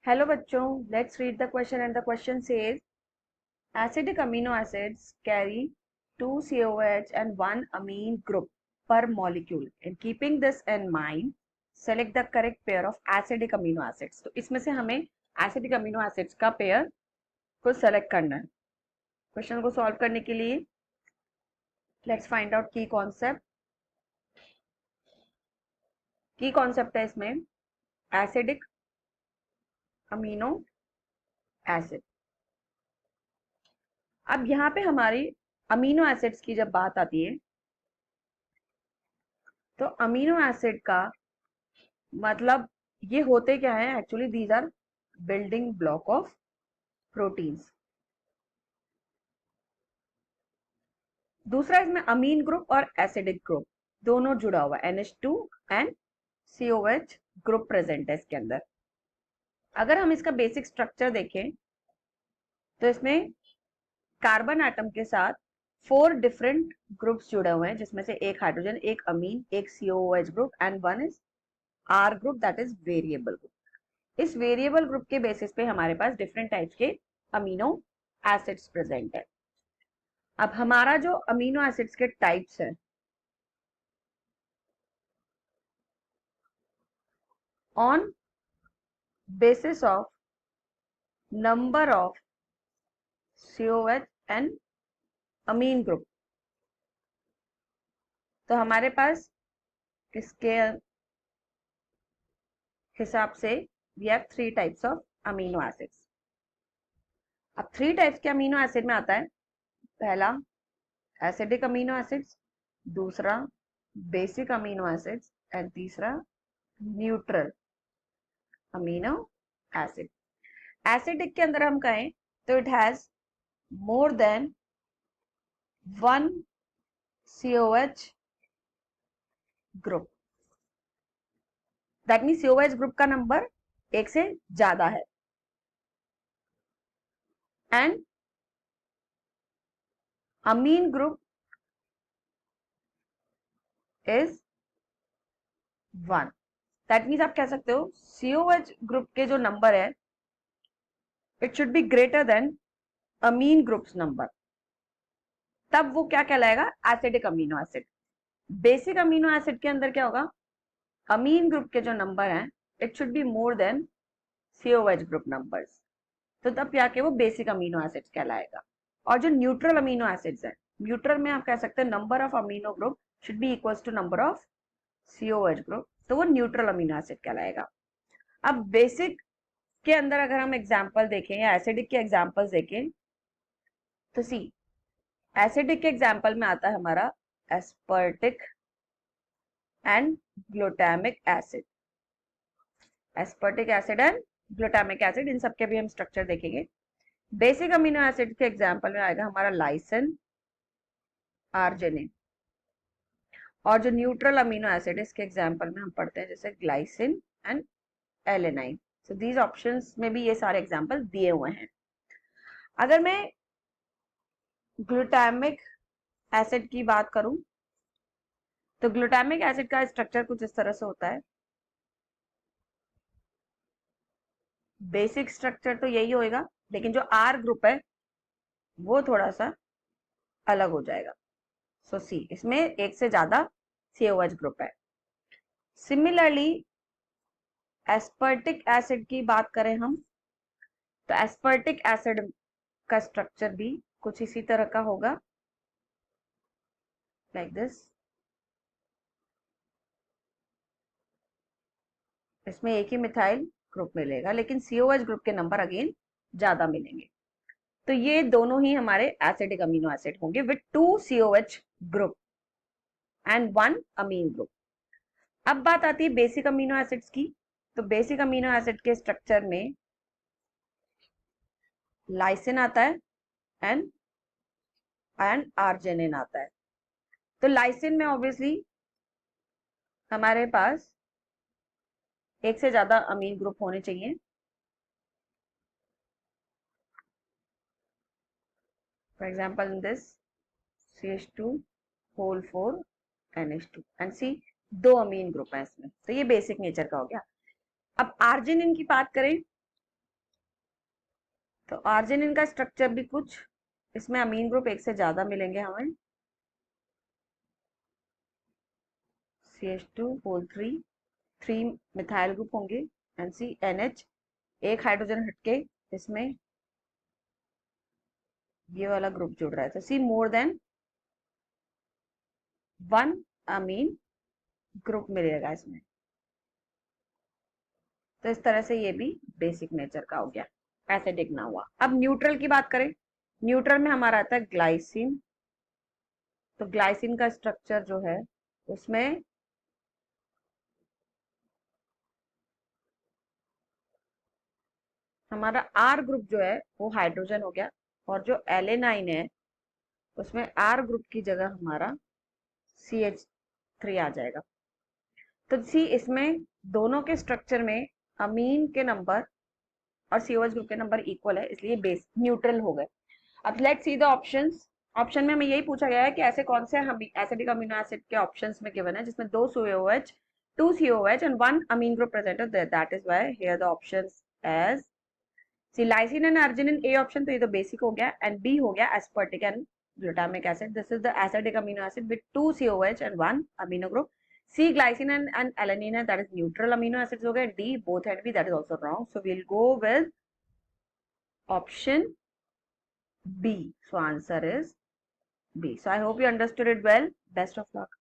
Hello बच्चों, let's read the question and the question says acidic amino acids carry 2 COH and 1 amine group per molecule. In keeping this in mind, select the correct pair of acidic amino acids. तो इसमें से हमें acidic amino acids का pair को select करना है. Question को solve करने के लिए लेट्स फाइंड आउट की कॉन्सेप्ट. की कॉन्सेप्ट है इसमें एसिडिक अमीनो एसिड. अब यहाँ पे हमारी अमीनो एसिड्स की जब बात आती है तो अमीनो एसिड का मतलब ये होते क्या है. Actually these are building block of proteins. दूसरा इसमें अमीन ग्रुप और एसिडिक ग्रुप दोनों जुड़ा हुआ है. NH2 and COH group present है इसके अंदर. अगर हम इसका बेसिक स्ट्रक्चर देखें तो इसमें कार्बन एटम के साथ 4 डिफरेंट ग्रुप्स जुड़े हुए हैं, जिसमें से एक हाइड्रोजन, एक अमीन, एक COOH group and one is R group, that is variable group. इस वेरिएबल ग्रुप के बेसिस पे हमारे पास डिफरेंट टाइप्स के अमीनो एसिड्स प्रेजेंट है. अब हमारा जो अमीनो एसिड्स के टाइप्स है on basis of number of COH and amine group. तो हमारे पास इसके हिसाब से we have 3 types of amino acids. अब 3 टाइप्स के अमीनो एसिड में आता है पहला एसिडिक अमीनो एसिड्स, दूसरा बेसिक अमीनो एसिड्स एंड तीसरा न्यूट्रल अमीनो एसिड. एसिडिक के अंदर हम कहें तो it has more than 1 COH group. That mean COH group का नंबर एक से ज्यादा है. And amine group is 1. That means आप कह सकते हो COH ग्रुप के जो नंबर है it should be greater than amine groups number. तब वो क्या कहलाएगा? Acidic amino acid. Basic amino acid के अंदर क्या होगा? अमीन ग्रुप के जो नंबर हैं it should be more than COH group numbers. तो तब जाके वो बेसिक अमीनो एसिड कहलाएगा. और जो न्यूट्रल अमीनो एसिड्स हैं, न्यूट्रल में आप कह सकते हैं number of amino group should be equals to number of COH group, तो वो न्यूट्रल अमीनो एसिड कहलाएगा. अब बेसिक के अंदर अगर हम एग्जाम्पल देखें या एसिडिक के एग्जाम्पल्स देखें तो सी एसिडिक के एग्जाम्पल में आता है हमारा aspartic and glutamic acid. Aspartic acid and glutamic acid, इन सबके भी हम स्ट्रक्चर देखेंगे. बेसिक अमीनो एसिड के एग्जाम्पल में आएगा हमारा लाइसिन, आर्जिनिन. और जो न्यूट्रल अमीनो एसिड इसके एग्जाम्पल में हम पढ़ते हैं जैसे glycine and alanine. So these options में भी ये सारे एग्जाम्पल दिए हुए हैं. अगर मैं ग्लूटामिक एसिड की बात करूं तो ग्लूटामिक एसिड का स्ट्रक्चर कुछ इस तरह से होता है. बेसिक स्ट्रक्चर तो यही होएगा, लेकिन जो R ग्रुप है वो थोड़ा सा अलग हो जाएगा. सो सी इसमें एक से ज्यादा COH ग्रुप है. सिमिलरली एस्पर्टिक एसिड की बात करें हम तो एस्पर्टिक एसिड का स्ट्रक्चर भी कुछ इसी तरह का होगा, लाइक दिस. इसमें एक ही मिथाइल ग्रुप मिलेगा, लेकिन COH ग्रुप के नंबर अगेन ज्यादा मिलेंगे. तो ये दोनों ही हमारे एसिडिक अमीनो एसिड होंगे with 2 COH group and 1 amine group. अब बात आती है बेसिक अमीनो एसिड्स की. तो बेसिक अमीनो एसिड के स्ट्रक्चर में लाइसिन आता है एंड आर्जिनिन आता है. तो लाइसिन में ऑब्वियसली हमारे पास एक से ज्यादा अमीन ग्रुप होने चाहिए. For example in this CH2 whole 4 NH2 and C 2 amine group है इसमें. तो ये बेसिक नेचर का हो गया. अब आर्जिनिन की बात करें तो आर्जिनिन का स्ट्रक्चर भी कुछ इसमें अमीन ग्रुप एक से ज्यादा मिलेंगे हमें। CH2 होल 3 मिथाइल ग्रुप होंगे, NH, एक हाइड्रोजन हटके इसमें ये वाला ग्रुप जुड़ रहा है, तो सी मोर देन 1 अमीन ग्रुप मिलेगा इसमें। तो इस तरह से ये भी बेसिक नेचर का हो गया, एसिडिक ना हुआ। अब न्यूट्रल की बात करें, न्यूट्रल में हमारा आता है ग्लाइसिन। तो ग्लाइसिन का स्ट्रक्चर जो है उसमें हमारा आर ग्रुप जो है वो हाइड्रोजन हो गया, और जो एलेनाइन है उसमें आर ग्रुप की जगह हमारा CH3 आ जाएगा। तो सी इसमें दोनों के स्ट्रक्चर में अमीन के नंबर और COH ग्रुप के नंबर इक्वल है, इसलिए बेस न्यूट्रल हो गए। अब let's see the options. Option में हमें यही पूछा गया है कि ऐसे कौन से हम एसिडिक अमीनो एसिड के ऑप्शंस में गिवन है जिसमें 2 COH, 2 COH and 1 amine group present है, that is why here the options as see lysine and arginine A option, तो ये तो बेसिक हो गया, एंड बी हो गया aspartic and glutamic acid, this is the acidic amino acid with 2 COH and 1 amino group. C glycine and alanine, that is neutral amino acids हो गए। D both and B, that is also wrong, so we will go with option B. So answer is B. So I hope you understood it well. Best of luck.